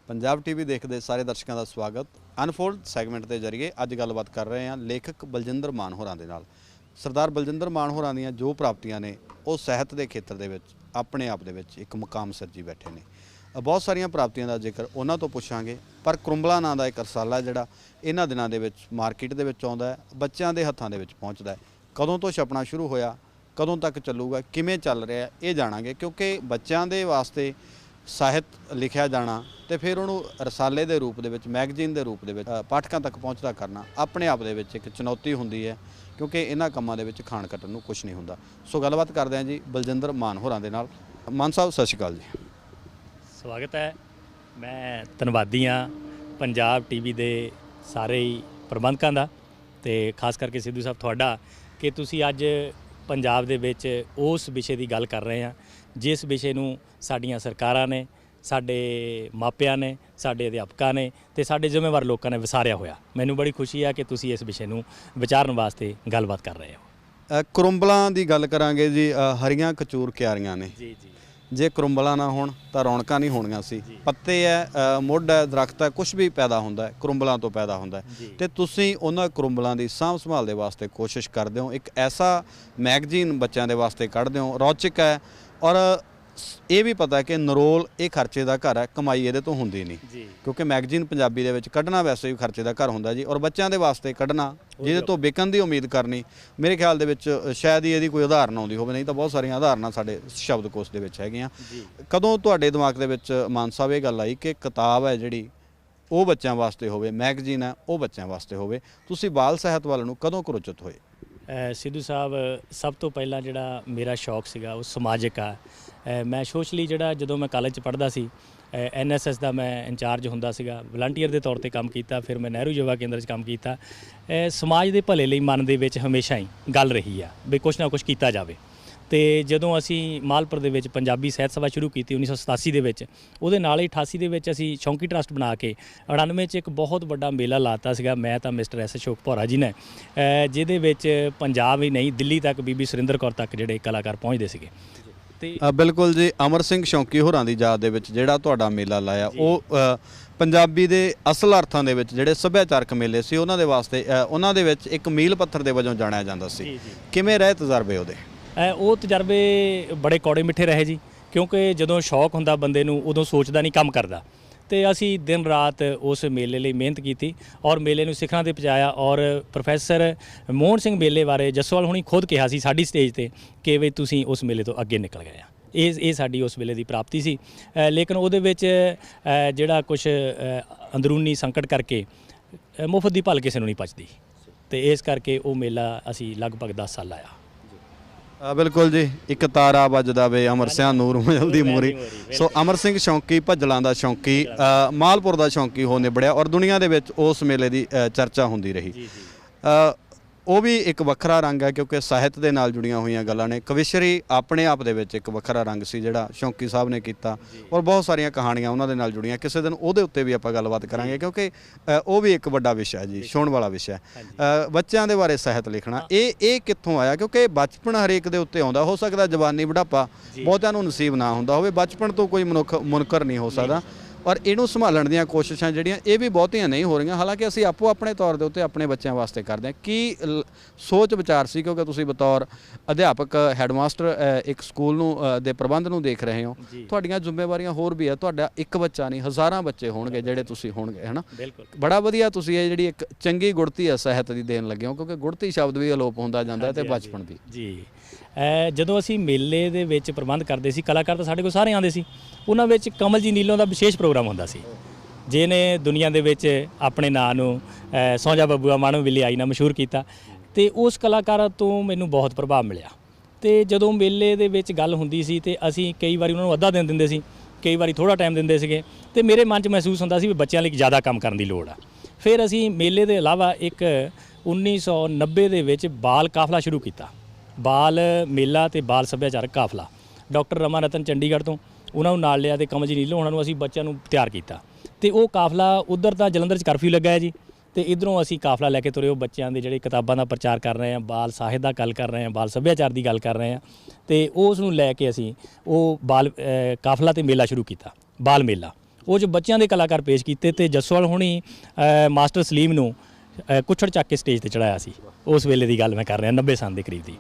Punjab TV देखते सारे दर्शकों का स्वागत। अनफोल्ड सैगमेंट के जरिए अज गलबात कर रहे हैं लेखक बलजिंदर मान होरां दे नाल। सरदार बलजिंदर मान होरां दीयां जो प्राप्तियां ने वो साहित्य के खेत्र दे विच अपने आप दे विच एक मुकाम सिरजी बैठे ने। बहुत सारियां प्राप्तियां का जिक्र उन्हां तो पुछांगे, पर कुरुंबला नां दा एक रसाला जिहड़ा इन्हां दिनां दे विच मार्केट दे विच आउंदा है, बच्चों के हत्थां दे विच पहुंचदा है। कदों तो छपना शुरू होया, कदों तक चलूगा, किवें चल रहा है, ये जाणांगे। क्योंकि बच्चों के वास्ते ਸਾਹਿਤ लिखिया जाना तो फिर उन्होंने रसाले के रूप के मैगजीन के रूप के पाठकों तक पहुँचता करना अपने आप के एक चुनौती होंदी है, क्योंकि इन्होंने कामों के खाण कट्टण नूं कुछ नहीं होंदा। सो गलबात करते हैं जी बलजिंदर मान होरां दे नाल। मान साहब सत श्री अकाल जी। स्वागत है। मैं धन्नवादी हाँ पंजाब टीवी के सारे ही प्रबंधकों का, तो खास करके सिद्धू साहब तुहाडा कि तुसी अज पंजाब दे विच उस विषय की गल कर रहे हैं जिस विषय नूं साडियां सरकारां ने, साडे मापियां ने, साडे अध्यापकां ने ते साडे जिम्मेवार लोगों ने विसारिया होया। मैनूं बड़ी खुशी है कि तुसी इस विषय नूं विचारन वास्ते गलबात कर रहे हो। कुरुंबलां दी गल करांगे जी। हरियां कचूर क्यारियां ने, जी जी, जे कुरुंबला ना होण तां रौनकां नहीं होणीਆਂ सी। पत्ते है, मुੱਢ है, दरख्त है, कुछ भी पैदा होंदा है कुरुंबलां तो पैदा होंदा है। ते तुसीं उन्हां कुरुंबलां दी सांभ संभाल दे वास्ते कोशिश करदे हो, एक ऐसा मैगजीन बच्चों के वास्ते कढदे हो, रोचक है और ये भी पता है कि नरोल ये खर्चे का घर है, कमाई ये तो होंदी नहीं, क्योंकि मैगजीन पंजाबी दे विच कढ़ना वैसे भी खर्चे का घर होंदा जी। और बच्चों के वास्ते कढ़ना जिहदे तो विकन की उम्मीद करनी, मेरे ख्याल दे विच शायद ही इहदी कोई उदाहरण आउंदी होवे, नहीं तो बहुत सारियां उदाहरणां साडे शब्दकोश दे विच हैगीआं। कदों तुहाडे दिमाग दे विच मान साहब ये गल आई कि किताब है जिहड़ी वो बच्चों वास्ते होवे, मैगजीन है वो बच्चों वास्ते होवे, तुसीं बाल ਸਾਹਿਤ ਵੱਲ ਨੂੰ कदों कुरुचित होए? सिद्धू साहब सब तो पहला जिहड़ा मेरा शौक सीगा वो समाजिक आ। मैं सोशली जिहड़ा जदों मैं कॉलेज च पढ़दा सी NSS का मैं इंचार्ज हुंदा सीगा, वलंटीयर के तौर पर काम किया, फिर मैं नेहरू युवा केंद्र च काम किया। समाज के भले लई मन दे विच हमेशा ही गल रही आ भी कुछ ना कुछ किया जाए। तो जदों असी मालपुर दे विच पंजाबी ਸਾਹਿਤ सभा शुरू की 1987 ਦੇ ਵਿੱਚ, ਉਹਦੇ ਨਾਲ ਹੀ 88 ਦੇ ਵਿੱਚ ਅਸੀਂ ਸ਼ੌਂਕੀ ਟਰਸਟ ਬਣਾ ਕੇ 99 ਚ ਇੱਕ ਬਹੁਤ ਵੱਡਾ ਮੇਲਾ ਲਾਤਾ ਸੀਗਾ ਮੈਂ ਤਾਂ ਮਿਸਟਰ ਐਸ ਅਸ਼ੋਕ ਭੌਰਾ ਜੀ ਨੇ, ਜਿਹਦੇ ਵਿੱਚ ਪੰਜਾਬ ਹੀ ਨਹੀਂ ਦਿੱਲੀ ਤੱਕ ਬੀਬੀ ਸੁਰਿੰਦਰ ਕੌਰ ਤੱਕ ਜਿਹੜੇ ਕਲਾਕਾਰ ਪਹੁੰਚਦੇ ਸੀਗੇ। ਤੇ ਬਿਲਕੁਲ ਜੀ, ਅਮਰ ਸਿੰਘ ਸ਼ੌਂਕੀ ਹੋਰਾਂ ਦੀ ਯਾਦ ਦੇ ਵਿੱਚ ਜਿਹੜਾ ਤੁਹਾਡਾ ਮੇਲਾ ਲਾਇਆ ਉਹ ਪੰਜਾਬੀ ਦੇ ਅਸਲ ਅਰਥਾਂ ਦੇ ਵਿੱਚ ਜਿਹੜੇ ਸੱਭਿਆਚਾਰਕ ਮੇਲੇ ਸੀ ਉਹਨਾਂ ਦੇ ਵਾਸਤੇ ਉਹਨਾਂ ਦੇ ਵਿੱਚ ਇੱਕ ਮੀਲ ਪੱਥਰ ਦੇ ਵਜੋਂ ਜਾਣਿਆ ਜਾਂਦਾ ਸੀ। ਕਿਵੇਂ ਰਹੇ ਤਜਰਬੇ ਉਹਦੇ? ਉਹ ਤਜਰਬੇ ਬੜੇ ਕੌੜੇ ਮਿੱਠੇ ਰਹੇ ਜੀ, ਕਿਉਂਕਿ ਜਦੋਂ ਸ਼ੌਕ ਹੁੰਦਾ ਬੰਦੇ ਨੂੰ ਉਦੋਂ ਸੋਚਦਾ ਨਹੀਂ, ਕੰਮ ਕਰਦਾ। ਤੇ ਅਸੀਂ ਦਿਨ ਰਾਤ ਉਸ ਮੇਲੇ ਲਈ ਮਿਹਨਤ ਕੀਤੀ ਔਰ ਮੇਲੇ ਨੂੰ ਸਿਖਰਾਂ ਤੇ ਪਹੁੰਚਾਇਆ। ਔਰ ਪ੍ਰੋਫੈਸਰ ਮੋਹਨ ਸਿੰਘ ਮੇਲੇ ਬਾਰੇ ਜੱਸੋਵਾਲ ਹੁਣੀ ਖੁਦ ਕਿਹਾ ਸੀ ਸਾਡੀ ਸਟੇਜ ਤੇ ਕਿ ਵੀ ਤੁਸੀਂ ਉਸ ਮੇਲੇ ਤੋਂ ਅੱਗੇ ਨਿਕਲ ਗਏ ਆ। ਇਹ ਸਾਡੀ ਉਸ ਵੇਲੇ ਦੀ ਪ੍ਰਾਪਤੀ ਸੀ। ਲੇਕਿਨ ਉਹਦੇ ਵਿੱਚ ਜਿਹੜਾ ਕੁਝ ਅੰਦਰੂਨੀ ਸੰਕਟ ਕਰਕੇ ਮੁਫਤ ਦੀ ਭਲ ਕਿਸੇ ਨੂੰ ਨਹੀਂ ਪਚਦੀ, ਤੇ ਇਸ ਕਰਕੇ ਉਹ ਮੇਲਾ ਅਸੀਂ ਲਗਭਗ 10 ਸਾਲ ਲਾਇਆ। बिल्कुल जी, एक तारा बजदा वे अमर सिंह नूर मजलदी मूरी। सो अमर सिंह शौंकी भज्जलां दा शौंकी, मालपुर दा शौंकी हो निबड़िया और दुनिया दे विच उस मेले दी चर्चा होंदी रही। वो भी एक वखरा रंग है, क्योंकि ਸਾਹਿਤ ਦੇ ਨਾਲ जुड़ियां हुई गल्लां ने। कविशरी अपने आप दे विच एक वखरा रंग सी जिहड़ा शौंकी साहब ने कीता, और बहुत सारियां कहानियां उन्हां दे नाल जुड़ियां। किसी दिन ਉਹਦੇ ਉੱਤੇ भी ਆਪਾਂ ਗੱਲਬਾਤ ਕਰਾਂਗੇ, क्योंकि वो भी एक ਵੱਡਾ विषय है जी, ਛੋਹਣ ਵਾਲਾ विषय है। ਬੱਚਿਆਂ ਦੇ ਬਾਰੇ ਸਾਹਿਤ ਲਿਖਣਾ ਇਹ ਕਿੱਥੋਂ ਆਇਆ? क्योंकि ਬਚਪਨ ਹਰੇਕ ਦੇ ਉੱਤੇ ਆਉਂਦਾ, ਹੋ ਸਕਦਾ ਜਵਾਨੀ ਬੁਢਾਪਾ ਬਹੁਤਿਆਂ ਨੂੰ ਨਸੀਬ ਨਾ ਹੁੰਦਾ ਹੋਵੇ, ਬਚਪਨ ਤੋਂ ਕੋਈ ਮਨੁੱਖ ਮੁਨਕਰ ਨਹੀਂ ਹੋ ਸਕਦਾ। और इनू संभालण ਦੀਆਂ ਕੋਸ਼ਿਸ਼ਾਂ ਜਿਹੜੀਆਂ ਇਹ ਵੀ ਬਹੁਤੀਆਂ ਨਹੀਂ ਹੋ ਰਹੀਆਂ। ਹਾਲਾਂਕਿ ਅਸੀਂ ਆਪੋ ਆਪਣੇ ਤੌਰ ਦੇ ਉੱਤੇ ਆਪਣੇ ਬੱਚਿਆਂ ਵਾਸਤੇ ਕਰਦੇ ਹਾਂ। ਕੀ ਸੋਚ ਵਿਚਾਰ ਸੀ, ਕਿਉਂਕਿ ਤੁਸੀਂ ਬਤੌਰ ਅਧਿਆਪਕ ਹੈਡਮਾਸਟਰ ਇੱਕ ਸਕੂਲ ਨੂੰ ਦੇ ਪ੍ਰਬੰਧ ਨੂੰ ਦੇਖ ਰਹੇ ਹੋ, ਤੁਹਾਡੀਆਂ ਜ਼ਿੰਮੇਵਾਰੀਆਂ ਹੋਰ ਵੀ ਹੈ। ਤੁਹਾਡਾ ਇੱਕ ਬੱਚਾ ਨਹੀਂ, ਹਜ਼ਾਰਾਂ ਬੱਚੇ ਹੋਣਗੇ ਜਿਹੜੇ ਤੁਸੀਂ ਹੋਣਗੇ, ਹੈ ਨਾ? ਬੜਾ ਵਧੀਆ ਤੁਸੀਂ ਇਹ ਜਿਹੜੀ ਇੱਕ ਚੰਗੀ ਗੁੜਤੀ ਹੈ ਸਾਹਿਤ ਦੀ ਦੇਣ ਲੱਗੇ ਹੋ, ਕਿਉਂਕਿ ਗੁੜਤੀ ਸ਼ਬਦ ਵੀ ਅਲੋਪ ਹੁੰਦਾ ਜਾਂਦਾ ਤੇ ਬਚਪਨ ਵੀ। ਜੀ, ਜਦੋਂ ਅਸੀਂ ਮੇਲੇ ਦੇ ਵਿੱਚ ਪ੍ਰਬੰਧ ਕਰਦੇ ਸੀ, ਕਲਾਕਾਰ ਤਾਂ ਸਾਡੇ ਕੋਲ ਸਾਰੇ ਆਉਂਦੇ ਸੀ। ਉਹਨਾਂ ਵਿੱਚ ਕਮਲ ਜੀ ਨੀਲੋਂ ਦਾ ਵਿਸ਼ੇਸ਼ ਪ੍ਰੋਗਰਾਮ ਹੁੰਦਾ ਸੀ, ਜਿਹਨੇ ਦੁਨੀਆ ਦੇ ਵਿੱਚ ਆਪਣੇ ਨਾਂ ਨੂੰ ਸੌਂਜਾ ਬੱਬੂਆ ਮਾਣੋ ਵਿਲੇ ਆਈ ਨਾਲ ਮਸ਼ਹੂਰ ਕੀਤਾ। ਅਤੇ ਉਸ ਕਲਾਕਾਰ ਤੋਂ ਮੈਨੂੰ ਬਹੁਤ ਪ੍ਰਭਾਵ ਮਿਲਿਆ। ਅਤੇ ਜਦੋਂ ਮੇਲੇ ਦੇ ਵਿੱਚ ਗੱਲ ਹੁੰਦੀ ਸੀ ਤਾਂ ਅਸੀਂ ਕਈ ਵਾਰੀ ਉਹਨਾਂ ਨੂੰ ਅੱਧਾ ਦਿਨ ਦਿੰਦੇ ਸੀ, ਕਈ ਵਾਰੀ ਥੋੜ੍ਹਾ ਟਾਈਮ ਦਿੰਦੇ ਸੀਗੇ। ਅਤੇ ਮੇਰੇ ਮਨ 'ਚ ਮਹਿਸੂਸ ਹੁੰਦਾ ਸੀ ਵੀ ਬੱਚਿਆਂ ਲਈ ਜ਼ਿਆਦਾ ਕੰਮ ਕਰਨ ਦੀ ਲੋੜ ਆ। ਫਿਰ ਅਸੀਂ ਮੇਲੇ ਦੇ ਇਲਾਵਾ ਇੱਕ 1990 ਦੇ ਵਿੱਚ ਬਾਲ ਕਾਫਲਾ ਸ਼ੁਰੂ ਕੀਤਾ। ਬਾਲ ਮੇਲਾ ਅਤੇ ਬਾਲ ਸੱਭਿਆਚਾਰਕ ਕਾਫਲਾ ਡਾਕਟਰ ਰਮਾ ਰਤਨ ਚੰਡੀਗੜ੍ਹ ਤੋਂ ਉਹਨਾਂ ਨੂੰ ਨਾਲ ਲਿਆ, ਅਤੇ ਕਮਲ ਜੀ ਨੀਲੋਂ ਉਹਨਾਂ ਨੂੰ ਅਸੀਂ ਬੱਚਿਆਂ ਨੂੰ ਤਿਆਰ ਕੀਤਾ। ਅਤੇ ਉਹ ਕਾਫਲਾ ਉੱਧਰ ਤਾਂ ਜਲੰਧਰ 'ਚ ਕਰਫਿਊ ਲੱਗਾ ਹੈ ਜੀ, ਅਤੇ ਇੱਧਰੋਂ ਅਸੀਂ ਕਾਫਲਾ ਲੈ ਕੇ ਤੁਰੇ। ਉਹ ਬੱਚਿਆਂ ਦੇ ਜਿਹੜੇ ਕਿਤਾਬਾਂ ਦਾ ਪ੍ਰਚਾਰ ਕਰ ਰਹੇ ਹਾਂ, ਬਾਲ ਸਾਹਿਤ ਦਾ ਗੱਲ ਕਰ ਰਹੇ ਹਾਂ, ਬਾਲ ਸੱਭਿਆਚਾਰ ਦੀ ਗੱਲ ਕਰ ਰਹੇ ਹਾਂ, ਅਤੇ ਉਸ ਨੂੰ ਲੈ ਕੇ ਅਸੀਂ ਉਹ ਬਾਲ ਕਾਫਲਾ ਅਤੇ ਮੇਲਾ ਸ਼ੁਰੂ ਕੀਤਾ, ਬਾਲ ਮੇਲਾ। ਉਹ 'ਚ ਬੱਚਿਆਂ ਦੇ ਕਲਾਕਾਰ ਪੇਸ਼ ਕੀਤੇ ਤੇ ਜੱਸੋਵਾਲ ਹੁਣੀ ਮਾਸਟਰ ਸਲੀਮ ਨੂੰ ਕੁੱਛੜ ਚੱਕ ਕੇ ਸਟੇਜ ਤੇ ਚੜਾਇਆ ਸੀ। ਉਸ ਵੇਲੇ ਦੀ ਗੱਲ ਮੈਂ ਕਰ ਰਿਹਾ 90 ਸਾਲ ਦੇ ਕਰੀਬ ਦੀ।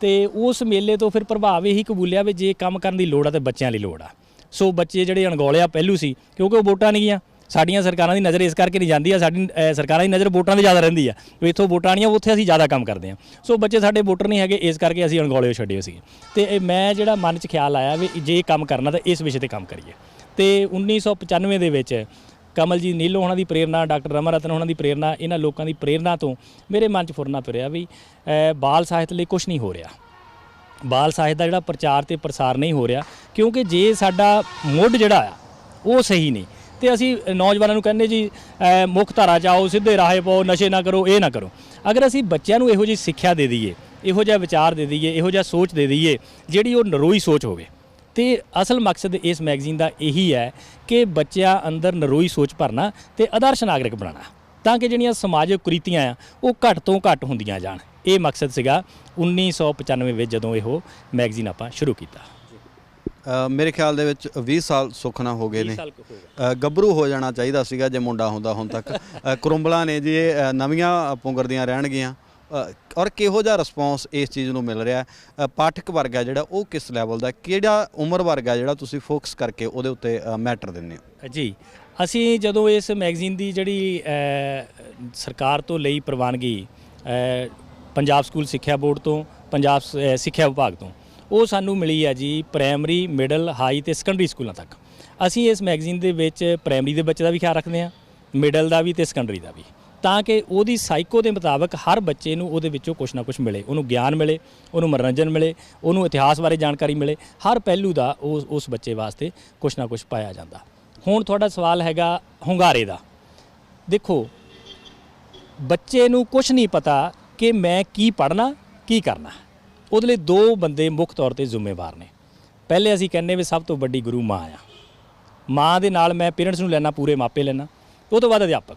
ਤੇ ਉਸ ਮੇਲੇ ਤੋਂ ਫਿਰ ਪ੍ਰਭਾਵ ਇਹੀ ਕਬੂਲਿਆ ਵੀ ਜੇ ਕੰਮ ਕਰਨ ਦੀ ਲੋੜ ਆ ਤੇ ਬੱਚਿਆਂ ਲਈ ਲੋੜ ਆ। ਸੋ ਬੱਚੇ ਜਿਹੜੇ ਅਣਗੌਲਿਆ ਪਹਿਲੂ ਸੀ, ਕਿਉਂਕਿ ਉਹ ਵੋਟਾਂ ਨਹੀਂ ਗੀਆਂ, ਸਾਡੀਆਂ ਸਰਕਾਰਾਂ ਦੀ ਨਜ਼ਰ ਇਸ ਕਰਕੇ ਨਹੀਂ ਜਾਂਦੀ ਆ, ਸਾਡੀ ਸਰਕਾਰਾਂ ਦੀ ਨਜ਼ਰ ਵੋਟਾਂ 'ਤੇ ਜ਼ਿਆਦਾ ਰਹਿੰਦੀ ਆ ਵੀ ਇੱਥੋਂ ਵੋਟਾਂ ਆਉਣੀਆਂ, ਉੱਥੇ ਅਸੀਂ ਜ਼ਿਆਦਾ ਕੰਮ ਕਰਦੇ ਹਾਂ। ਸੋ ਬੱਚੇ ਸਾਡੇ ਵੋਟਰ ਨਹੀਂ ਹੈਗੇ, ਇਸ ਕਰਕੇ ਅਸੀਂ ਅਣਗੌਲੇ ਛੱਡੇ ਸੀ। ਤੇ ਮੈਂ ਜਿਹੜਾ ਮਨ 'ਚ ਖਿਆਲ ਆਇਆ ਵੀ ਜੇ ਕੰਮ ਕਰਨਾ ਤਾਂ ਇਸ ਵਿਸ਼ੇ 'ਤੇ ਕੰਮ ਕਰੀਏ। ਤੇ 1995 ਦੇ ਵਿੱਚ ਕਮਲਜੀਤ ਨੀਲੋਂ ਉਹਨਾਂ ਦੀ ਪ੍ਰੇਰਨਾ, ਡਾਕਟਰ ਰਮਨ ਰਤਨ ਉਹਨਾਂ ਦੀ ਪ੍ਰੇਰਨਾ, ਇਹਨਾਂ ਲੋਕਾਂ ਦੀ ਪ੍ਰੇਰਨਾ ਤੋਂ ਮੇਰੇ ਮਨ 'ਚ ਫੁਰਨਾ ਪਿਆ ਵੀ ਬਾਲ ਸਾਹਿਤ ਲਈ ਕੁਛ ਨਹੀਂ ਹੋ ਰਿਹਾ, ਬਾਲ ਸਾਹਿਤ ਦਾ ਜਿਹੜਾ ਪ੍ਰਚਾਰ ਤੇ ਪ੍ਰਸਾਰ ਨਹੀਂ ਹੋ ਰਿਹਾ, ਕਿਉਂਕਿ ਜੇ ਸਾਡਾ ਮੁੱਢ ਜਿਹੜਾ ਆ ਉਹ ਸਹੀ ਨਹੀਂ ਤੇ ਅਸੀਂ ਨੌਜਵਾਨਾਂ ਨੂੰ ਕਹਿੰਦੇ ਜੀ ਮੁੱਖ ਧਾਰਾ 'ਚ ਆਓ, ਸਿੱਧੇ ਰਾਹੇ ਪਾਓ, ਨਸ਼ੇ ਨਾ ਕਰੋ, ਇਹ ਨਾ ਕਰੋ। ਅਗਰ ਅਸੀਂ ਬੱਚਿਆਂ ਨੂੰ ਇਹੋ ਜਿਹੀ ਸਿੱਖਿਆ ਦੇ ਦਈਏ, ਇਹੋ ਜਿਹਾ ਵਿਚਾਰ ਦੇ ਦਈਏ, ਇਹੋ ਜਿਹਾ ਸੋਚ ਦੇ ਦਈਏ ਜਿਹੜੀ ਉਹ ਨਰੋਈ ਸੋਚ ਹੋਵੇ, ਤੇ ਅਸਲ ਮਕਸਦ ਇਸ ਮੈਗਜ਼ੀਨ ਦਾ ਇਹੀ ਹੈ ਕਿ ਬੱਚਿਆਂ ਅੰਦਰ ਨਰੋਈ ਸੋਚ ਭਰਨਾ ਤੇ ਆਦਰਸ਼ ਨਾਗਰਿਕ ਬਣਾਉਣਾ, ਤਾਂ ਕਿ ਜਿਹੜੀਆਂ ਸਮਾਜਿਕ ਕੁਰੀਤੀਆਂ ਆ ਉਹ ਘੱਟ ਤੋਂ ਘੱਟ ਹੁੰਦੀਆਂ ਜਾਣ। ਇਹ ਮਕਸਦ ਸੀਗਾ 1995 ਵਿੱਚ ਜਦੋਂ ਇਹੋ ਮੈਗਜ਼ੀਨ ਆਪਾਂ ਸ਼ੁਰੂ ਕੀਤਾ। ਮੇਰੇ ਖਿਆਲ ਦੇ ਵਿੱਚ 20 ਸਾਲ ਸੁਖਨਾ ਹੋ ਗਏ ਨੇ। ਗੱਭਰੂ ਹੋ ਜਾਣਾ ਚਾਹੀਦਾ ਸੀਗਾ ਜੇ ਮੁੰਡਾ ਹੁੰਦਾ ਹੁਣ ਤੱਕ। ਕਰੁੰਬਲਾਂ ਨੇ ਜੀ ਇਹ ਨਵੀਆਂ ਪੁੰਗਰਦੀਆਂ ਰਹਿਣਗੀਆਂ, ਔਰ ਕਿਹੋ ਜਿਹਾ ਰਿਸਪੌਂਸ ਇਸ ਚੀਜ਼ ਨੂੰ ਮਿਲ ਰਿਹਾ? ਪਾਠਕ ਵਰਗ ਹੈ ਜਿਹੜਾ ਉਹ ਕਿਸ ਲੈਵਲ ਦਾ, ਕਿਹੜਾ ਉਮਰ ਵਰਗ ਹੈ ਜਿਹੜਾ ਤੁਸੀਂ ਫੋਕਸ ਕਰਕੇ ਉਹਦੇ ਉੱਤੇ ਮੈਟਰ ਦਿੰਦੇ ਹੋ? ਜੀ, ਅਸੀਂ ਜਦੋਂ ਇਸ ਮੈਗਜ਼ੀਨ ਦੀ ਜਿਹੜੀ ਸਰਕਾਰ ਤੋਂ ਲਈ ਪ੍ਰਵਾਨਗੀ ਪੰਜਾਬ ਸਕੂਲ ਸਿੱਖਿਆ ਬੋਰਡ ਤੋਂ, ਪੰਜਾਬ ਸਿੱਖਿਆ ਵਿਭਾਗ ਤੋਂ, ਉਹ ਸਾਨੂੰ ਮਿਲੀ ਹੈ ਜੀ ਪ੍ਰਾਇਮਰੀ, ਮਿਡਲ, ਹਾਈ ਤੇ ਸੈਕੰਡਰੀ ਸਕੂਲਾਂ ਤੱਕ। ਅਸੀਂ ਇਸ ਮੈਗਜ਼ੀਨ ਦੇ ਵਿੱਚ ਪ੍ਰਾਇਮਰੀ ਦੇ ਬੱਚੇ ਦਾ ਵੀ ਖਿਆਲ ਰੱਖਦੇ ਹਾਂ, ਮਿਡਲ ਦਾ ਵੀ ਤੇ ਸੈਕੰਡਰੀ ਦਾ ਵੀ, ਤਾਂ ਕਿ ਉਹਦੀ ਸਾਈਕੋ ਦੇ ਮੁਤਾਬਕ ਹਰ ਬੱਚੇ ਨੂੰ ਉਹਦੇ ਵਿੱਚੋਂ ਕੁਛ ਨਾ ਕੁਛ ਮਿਲੇ, ਉਹਨੂੰ ਗਿਆਨ ਮਿਲੇ, ਉਹਨੂੰ ਮਨੋਰੰਜਨ ਮਿਲੇ, ਉਹਨੂੰ ਇਤਿਹਾਸ ਬਾਰੇ ਜਾਣਕਾਰੀ ਮਿਲੇ। ਹਰ ਪਹਿਲੂ ਦਾ ਉਸ ਬੱਚੇ ਵਾਸਤੇ ਕੁਛ ਨਾ ਕੁਛ ਪਾਇਆ ਜਾਂਦਾ। ਹੁਣ ਤੁਹਾਡਾ ਸਵਾਲ ਹੈਗਾ ਹੁੰਗਾਰੇ ਦਾ। ਦੇਖੋ, ਬੱਚੇ ਨੂੰ ਕੁਛ ਨਹੀਂ ਪਤਾ ਕਿ ਮੈਂ ਕੀ ਪੜ੍ਹਨਾ, ਕੀ ਕਰਨਾ। ਉਹਦੇ ਲਈ ਦੋ ਬੰਦੇ ਮੁੱਖ ਤੌਰ 'ਤੇ ਜ਼ਿੰਮੇਵਾਰ ਨੇ। ਪਹਿਲੇ ਅਸੀਂ ਕਹਿੰਦੇ ਵੀ ਸਭ ਤੋਂ ਵੱਡੀ ਗੁਰੂ ਮਾਂ ਆ। ਮਾਂ ਦੇ ਨਾਲ ਮੈਂ ਪੇਰੈਂਟਸ ਨੂੰ ਲੈਣਾ, ਪੂਰੇ ਮਾਪੇ ਲੈਣਾ, ਉਹ ਤੋਂ ਬਾਅਦ ਅਧਿਆਪਕ।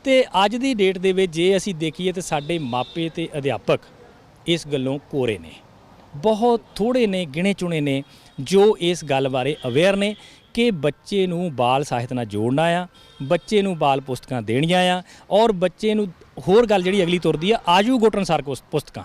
ਤੇ ਅੱਜ ਦੀ ਡੇਟ ਦੇ ਵਿੱਚ ਜੇ ਅਸੀਂ ਦੇਖੀਏ ਤਾਂ ਸਾਡੇ ਮਾਪੇ ਤੇ ਅਧਿਆਪਕ ਇਸ ਗੱਲੋਂ ਕੋਰੇ ਨੇ, ਬਹੁਤ ਥੋੜ੍ਹੇ ਨੇ, ਗਿਣੇ ਚੁਣੇ ਨੇ ਜੋ ਇਸ ਗੱਲ ਬਾਰੇ ਅਵੇਅਰ ਨੇ ਕਿ ਬੱਚੇ ਨੂੰ ਬਾਲ ਸਾਹਿਤ ਨਾਲ ਜੋੜਨਾ ਆ, ਬੱਚੇ ਨੂੰ ਬਾਲ ਪੁਸਤਕਾਂ ਦੇਣੀਆਂ ਆ, ਔਰ ਬੱਚੇ ਨੂੰ ਹੋਰ ਗੱਲ ਜਿਹੜੀ ਅਗਲੀ ਤੁਰਦੀ ਆ, ਆਜੂ ਗੁਟ ਅਨੁਸਾਰ ਪੁਸਤਕਾਂ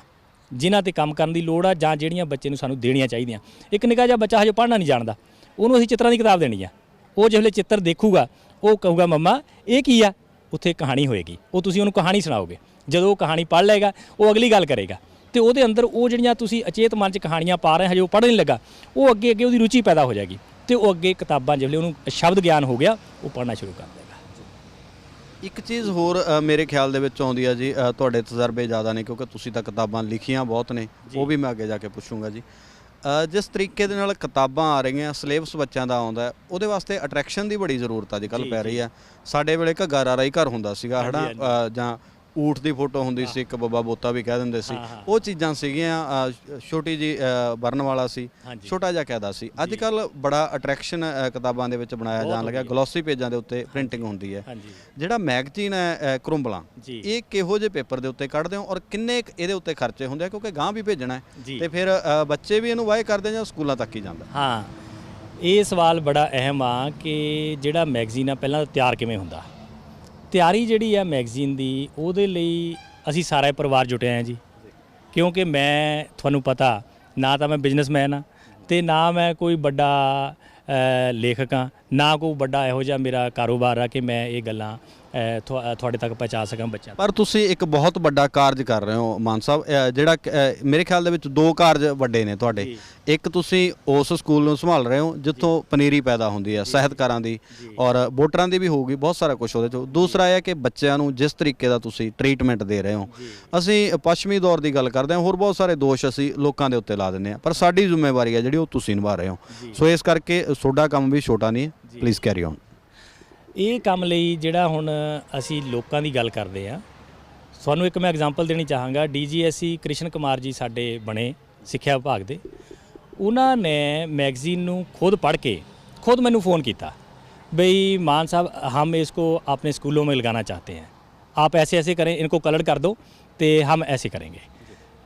ਜਿਨ੍ਹਾਂ 'ਤੇ ਕੰਮ ਕਰਨ ਦੀ ਲੋੜ ਆ, ਜਾਂ ਜਿਹੜੀਆਂ ਬੱਚੇ ਨੂੰ ਸਾਨੂੰ ਦੇਣੀਆਂ ਚਾਹੀਦੀਆਂ। ਇੱਕ ਨਿੱਕਾ ਜਿਹਾ ਬੱਚਾ ਹਜੇ ਪੜ੍ਹਨਾ ਨਹੀਂ ਜਾਣਦਾ, ਉਹਨੂੰ ਅਸੀਂ ਚਿੱਤਰਾਂ ਦੀ ਕਿਤਾਬ ਦੇਣੀ ਆ। ਉਹ ਜਿਹੜੇ ਚਿੱਤਰ ਦੇਖੂਗਾ ਉਹ ਕਹੂਗਾ ਮੰਮਾ ਇਹ ਕੀ ਆ, ਉੱਥੇ ਕਹਾਣੀ ਹੋਏਗੀ, ਉਹ ਤੁਸੀਂ ਉਹਨੂੰ ਕਹਾਣੀ ਸੁਣਾਓਗੇ। ਜਦੋਂ ਉਹ ਕਹਾਣੀ ਪੜ੍ਹ ਲਏਗਾ ਉਹ ਅਗਲੀ ਗੱਲ ਕਰੇਗਾ, ਤੇ ਉਹਦੇ ਅੰਦਰ ਉਹ ਜਿਹੜੀਆਂ ਤੁਸੀਂ ਅਚੇਤ ਮਨ 'ਚ ਕਹਾਣੀਆਂ ਪਾ ਰਹੇ ਹਜੇ ਉਹ ਪੜ੍ਹਨ ਨਹੀਂ ਲੱਗਾ, ਉਹ ਅੱਗੇ ਅੱਗੇ ਉਹਦੀ ਰੁਚੀ ਪੈਦਾ ਹੋ ਜਾਏਗੀ, ਤੇ ਉਹ ਅੱਗੇ ਕਿਤਾਬਾਂ ਜਿਹੜੇ ਉਹਨੂੰ ਸ਼ਬਦ ਗਿਆਨ ਹੋ ਗਿਆ ਉਹ ਪੜ੍ਹਨਾ ਸ਼ੁਰੂ ਕਰ ਦੇਗਾ। ਇੱਕ ਚੀਜ਼ ਹੋਰ ਮੇਰੇ ਖਿਆਲ ਦੇ ਵਿੱਚ ਆਉਂਦੀ ਆ ਜੀ, ਤੁਹਾਡੇ ਤਜਰਬੇ ਜ਼ਿਆਦਾ ਨੇ ਕਿਉਂਕਿ ਤੁਸੀਂ ਤਾਂ ਕਿਤਾਬਾਂ ਲਿਖੀਆਂ ਬਹੁਤ ਨੇ, ਉਹ ਵੀ ਮੈਂ ਅੱਗੇ ਜਾ ਕੇ ਪੁੱਛੂੰਗਾ ਜੀ। ਜਿਸ ਤਰੀਕੇ ਦੇ ਨਾਲ ਕਿਤਾਬਾਂ ਆ ਰਹੀਆਂ, ਸਿਲੇਬਸ ਬੱਚਿਆਂ ਦਾ ਆਉਂਦਾ, ਉਹਦੇ ਵਾਸਤੇ ਅਟਰੈਕਸ਼ਨ ਦੀ ਬੜੀ ਜ਼ਰੂਰਤ ਅੱਜ ਕੱਲ੍ਹ ਪੈ ਰਹੀ ਆ। ਸਾਡੇ ਵੇਲੇ ਘੱਗਾ ਰਾਰਾ ਹੀ ਘਰ ਹੁੰਦਾ ਸੀਗਾ, ਹੈ ਨਾ, ਜਾਂ ਊਠ ਦੀ ਫੋਟੋ ਹੁੰਦੀ ਸੀ, ਇੱਕ ਬੱਬਾ ਬੋਤਾ ਵੀ ਕਹਿ ਦਿੰਦੇ ਸੀ, ਉਹ ਚੀਜ਼ਾਂ ਸੀਗੀਆਂ। ਛੋਟੀ ਜੀ ਬਰਨ ਵਾਲਾ ਸੀ, ਛੋਟਾ ਜਿਹਾ ਕਾਇਦਾ ਸੀ। ਅੱਜ ਕੱਲ੍ਹ ਬੜਾ ਅਟਰੈਕਸ਼ਨ ਕਿਤਾਬਾਂ ਦੇ ਵਿੱਚ ਬਣਾਇਆ ਜਾਣ ਲੱਗਿਆ, ਗਲੋਸੀ ਪੇਜਾਂ ਦੇ ਉੱਤੇ ਪ੍ਰਿੰਟਿੰਗ ਹੁੰਦੀ ਹੈ। ਜਿਹੜਾ ਮੈਗਜ਼ੀਨ ਹੈ ਕਰੁੰਬਲਾਂ, ਇਹ ਕਿਹੋ ਜਿਹੇ ਪੇਪਰ ਦੇ ਉੱਤੇ ਕੱਢਦੇ ਹੋ, ਔਰ ਕਿੰਨੇ ਇਹਦੇ ਉੱਤੇ ਖਰਚੇ ਹੁੰਦੇ ਆ, ਕਿਉਂਕਿ ਗਾਂਹ ਵੀ ਭੇਜਣਾ ਹੈ ਤੇ ਫਿਰ ਬੱਚੇ ਵੀ ਇਹਨੂੰ ਵਾਏ ਕਰਦੇ ਜਾਂ ਸਕੂਲਾਂ ਤੱਕ ਹੀ ਜਾਂਦਾ? ਹਾਂ, ਇਹ ਸਵਾਲ ਬੜਾ ਅਹਿਮ ਆ ਕਿ ਜਿਹੜਾ ਮੈਗਜ਼ੀਨ ਆ ਪਹਿਲਾਂ ਤਿਆਰ ਕਿਵੇਂ ਹੁੰਦਾ। ਤਿਆਰੀ ਜਿਹੜੀ ਆ ਮੈਗਜ਼ੀਨ ਦੀ, ਉਹਦੇ ਲਈ ਅਸੀਂ ਸਾਰਾ ਪਰਿਵਾਰ ਜੁਟੇ ਹਾਂ ਜੀ, ਕਿਉਂਕਿ ਮੈਂ ਤੁਹਾਨੂੰ ਪਤਾ ਨਾ ਤਾਂ ਮੈਂ ਬਿਜ਼ਨਸਮੈਨ ਆ ਤੇ ਨਾ ਮੈਂ ਕੋਈ ਵੱਡਾ ਲੇਖਕ ਹਾਂ, ਨਾ ਕੋਈ ਵੱਡਾ ਇਹੋ ਜਿਹਾ ਮੇਰਾ ਕਾਰੋਬਾਰ ਆ ਕਿ ਮੈਂ ਇਹ ਗੱਲਾਂ ਤੁਹਾਡੇ ਤੱਕ ਪਹੁੰਚਾ ਸਕਾਂ ਬੱਚਿਆਂ। ਪਰ ਤੁਸੀਂ ਇੱਕ ਬਹੁਤ ਵੱਡਾ ਕਾਰਜ ਕਰ ਰਹੇ ਹੋ ਮਾਨ ਸਾਹਿਬ, ਜਿਹੜਾ ਮੇਰੇ ਖਿਆਲ ਦੇ ਵਿੱਚ ਦੋ ਕਾਰਜ ਵੱਡੇ ਨੇ ਤੁਹਾਡੇ। ਇੱਕ ਤੁਸੀਂ ਉਸ ਸਕੂਲ ਨੂੰ ਸੰਭਾਲ ਰਹੇ ਹੋ ਜਿੱਥੋਂ ਪਨੀਰੀ ਪੈਦਾ ਹੁੰਦੀ ਹੈ, ਸਾਹਿਤਕਾਰਾਂ ਦੀ ਔਰ ਵੋਟਰਾਂ ਦੀ ਵੀ ਹੋਊਗੀ, ਬਹੁਤ ਸਾਰਾ ਕੁਝ ਉਹਦੇ 'ਚ। ਦੂਸਰਾ ਇਹ ਹੈ ਕਿ ਬੱਚਿਆਂ ਨੂੰ ਜਿਸ ਤਰੀਕੇ ਦਾ ਤੁਸੀਂ ਟਰੀਟਮੈਂਟ ਦੇ ਰਹੇ ਹੋ, ਅਸੀਂ ਪੱਛਮੀ ਦੌਰ ਦੀ ਗੱਲ ਕਰਦੇ ਹਾਂ, ਹੋਰ ਬਹੁਤ ਸਾਰੇ ਦੋਸ਼ ਅਸੀਂ ਲੋਕਾਂ ਦੇ ਉੱਤੇ ਲਾ ਦਿੰਦੇ ਹਾਂ, ਪਰ ਸਾਡੀ ਜ਼ਿੰਮੇਵਾਰੀ ਹੈ ਜਿਹੜੀ ਉਹ ਤੁਸੀਂ ਨਿਭਾ ਰਹੇ ਹੋ। ਸੋ ਇਸ ਕਰਕੇ ਤੁਹਾਡਾ ਕੰਮ ਵੀ ਛੋਟਾ ਨਹੀਂ, ਪਲੀਜ਼ ਕੈਰੀ ਔਨ। ਇਹ ਕੰਮ ਲਈ ਜਿਹੜਾ ਹੁਣ ਅਸੀਂ ਲੋਕਾਂ ਦੀ ਗੱਲ ਕਰਦੇ ਹਾਂ, ਤੁਹਾਨੂੰ ਇੱਕ ਮੈਂ ਐਗਜ਼ਾਮਪਲ ਦੇਣੀ ਚਾਹਾਂਗਾ। DGSE ਕ੍ਰਿਸ਼ਨ ਕੁਮਾਰ ਜੀ ਸਾਡੇ ਬਣੇ ਸਿੱਖਿਆ ਵਿਭਾਗ ਦੇ, ਉਹਨਾਂ ਨੇ ਮੈਗਜ਼ੀਨ ਨੂੰ ਖੁਦ ਪੜ੍ਹ ਕੇ ਖੁਦ ਮੈਨੂੰ फ़ोन किया, भाई मान साहब हम इसको अपने स्कूलों में लगाना चाहते हैं, आप ऐसे ऐसे करें, इनको कलर कर दो तो हम ऐसे करेंगे।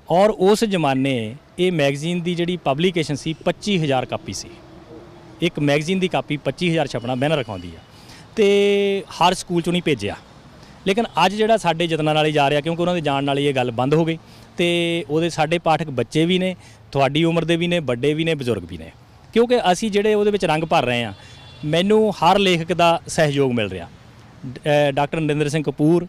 और उस जमाने ये मैगजीन की जी पब्लीकेशन सी 25,000 कापी सी, ਇੱਕ ਮੈਗਜ਼ੀਨ ਦੀ ਕਾਪੀ 25000 ਛਪਣਾ ਬੈਨਰ ਰਖਾਉਂਦੀ ਆ ਤੇ ਹਰ ਸਕੂਲ 'ਚੋਂ ਨਹੀਂ ਭੇਜਿਆ। ਲੇਕਿਨ ਅੱਜ ਜਿਹੜਾ ਸਾਡੇ ਯਤਨਾਂ ਨਾਲ ਹੀ ਜਾ ਰਿਹਾ, ਕਿਉਂਕਿ ਉਹਨਾਂ ਦੇ ਜਾਣ ਨਾਲ ਹੀ ਇਹ ਗੱਲ ਬੰਦ ਹੋ ਗਈ ਤੇ ਉਹਦੇ ਸਾਡੇ ਪਾਠਕ ਬੱਚੇ ਵੀ ਨੇ, ਤੁਹਾਡੀ ਉਮਰ ਦੇ ਵੀ ਨੇ, ਵੱਡੇ ਵੀ ਨੇ, ਬਜ਼ੁਰਗ ਵੀ ਨੇ, ਕਿਉਂਕਿ ਅਸੀਂ ਜਿਹੜੇ ਉਹਦੇ ਵਿੱਚ ਰੰਗ ਭਰ ਰਹੇ ਹਾਂ। ਮੈਨੂੰ ਹਰ ਲੇਖਕ ਦਾ ਸਹਿਯੋਗ ਮਿਲ ਰਿਹਾ, ਡਾਕਟਰ ਨਰਿੰਦਰ ਸਿੰਘ ਕਪੂਰ,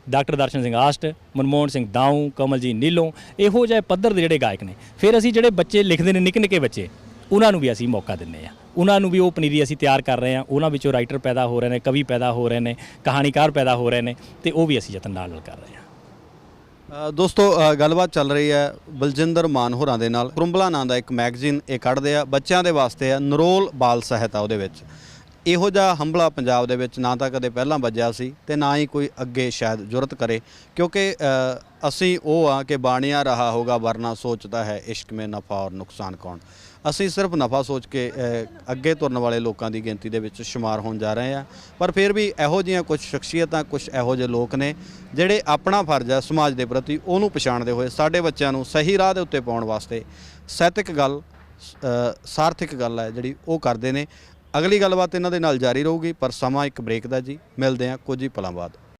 ਡਾਕਟਰ ਦਰਸ਼ਨ ਸਿੰਘ ਆਸਟ, ਮਨਮੋਹਨ ਸਿੰਘ ਦਾਊ, ਕਮਲਜੀਤ ਨੀਲੋਂ, ਇਹੋ ਜਿਹੇ ਪੱਧਰ ਦੇ ਜਿਹੜੇ ਗਾਇਕ ਨੇ। ਫਿਰ ਅਸੀਂ ਜਿਹੜੇ ਬੱਚੇ ਲਿਖਦੇ ਨੇ ਨਿੱਕੇ ਨਿੱਕੇ ਬੱਚੇ, ਉਹਨਾਂ ਨੂੰ ਵੀ ਅਸੀਂ ਮੌਕਾ ਦਿੰਦੇ ਹਾਂ, ਉਹਨਾਂ ਨੂੰ ਵੀ ਉਹ ਪਨੀਰੀ ਅਸੀਂ ਤਿਆਰ ਕਰ ਰਹੇ ਹਾਂ। ਉਹਨਾਂ ਵਿੱਚੋਂ ਰਾਈਟਰ ਪੈਦਾ ਹੋ ਰਹੇ ਨੇ, ਕਵੀ ਪੈਦਾ ਹੋ ਰਹੇ ਨੇ, ਕਹਾਣੀਕਾਰ ਪੈਦਾ ਹੋ ਰਹੇ ਨੇ ਤੇ ਉਹ ਵੀ ਅਸੀਂ ਯਤਨ ਨਾਲ ਕਰ ਰਹੇ ਹਾਂ। ਦੋਸਤੋ ਗੱਲਬਾਤ ਚੱਲ ਰਹੀ ਹੈ ਬਲਜਿੰਦਰ ਮਾਨ ਹੋਰਾਂ ਦੇ ਨਾਲ। ਕੁਰੰਬਲਾ ਨਾਂ ਦਾ ਇੱਕ ਮੈਗਜ਼ੀਨ ਇਹ ਕੱਢਦੇ ਆ, ਬੱਚਿਆਂ ਦੇ ਵਾਸਤੇ ਆ, ਨਰੋਲ ਬਾਲ ਸਾਹਿਤ ਆ ਉਹਦੇ ਵਿੱਚ। ਇਹੋ ਜਿਹਾ ਹੰਭਲਾ ਪੰਜਾਬ ਦੇ ਵਿੱਚ ਨਾ ਤਾਂ ਕਦੇ ਪਹਿਲਾਂ ਵੱਜਿਆ ਸੀ ਤੇ ਨਾ ਹੀ ਕੋਈ ਅੱਗੇ ਸ਼ਾਇਦ ਜੁਰਤ ਕਰੇ, ਕਿਉਂਕਿ ਅਸੀਂ ਉਹ ਆ ਕਿ ਬਾਣੀਆਂ ਰਹਾ ਹੋਗਾ ਵਰਨਾ ਸੋਚਦਾ ਹੈ ਇਸ਼ਕ ਮੇਂ ਨਫਾ ਔਰ ਨੁਕਸਾਨ ਕੌਣ। ਅਸੀਂ ਸਿਰਫ ਨਫਾ ਸੋਚ ਕੇ ਅੱਗੇ ਤੁਰਨ ਵਾਲੇ ਲੋਕਾਂ ਦੀ ਗਿਣਤੀ ਦੇ ਵਿੱਚ ਸ਼ੁਮਾਰ ਹੋਣ ਜਾ ਰਹੇ ਹਾਂ। ਪਰ ਫਿਰ ਵੀ ਇਹੋ ਜਿਹੀਆਂ ਕੁਝ ਸ਼ਖਸੀਅਤਾਂ, ਕੁਝ ਇਹੋ ਜਿਹੇ ਲੋਕ ਨੇ ਜਿਹੜੇ ਆਪਣਾ ਫਰਜ਼ ਹੈ ਸਮਾਜ ਦੇ ਪ੍ਰਤੀ ਉਹਨੂੰ ਪਛਾਣਦੇ ਹੋਏ ਸਾਡੇ ਬੱਚਿਆਂ ਨੂੰ ਸਹੀ ਰਾਹ ਦੇ ਉੱਤੇ ਪਾਉਣ ਵਾਸਤੇ ਸਾਹਿਤਕ ਗੱਲ, ਸਾਰਥਿਕ ਗੱਲ ਹੈ ਜਿਹੜੀ ਉਹ ਕਰਦੇ ਨੇ। ਅਗਲੀ ਗੱਲਬਾਤ ਇਹਨਾਂ ਦੇ ਨਾਲ ਜਾਰੀ ਰਹੂਗੀ, ਪਰ ਸਮਾਂ ਇੱਕ ਬ੍ਰੇਕ ਦਾ ਜੀ। ਮਿਲਦੇ ਹਾਂ ਕੁਝ ਹੀ ਪਲਾਂ ਬਾਅਦ।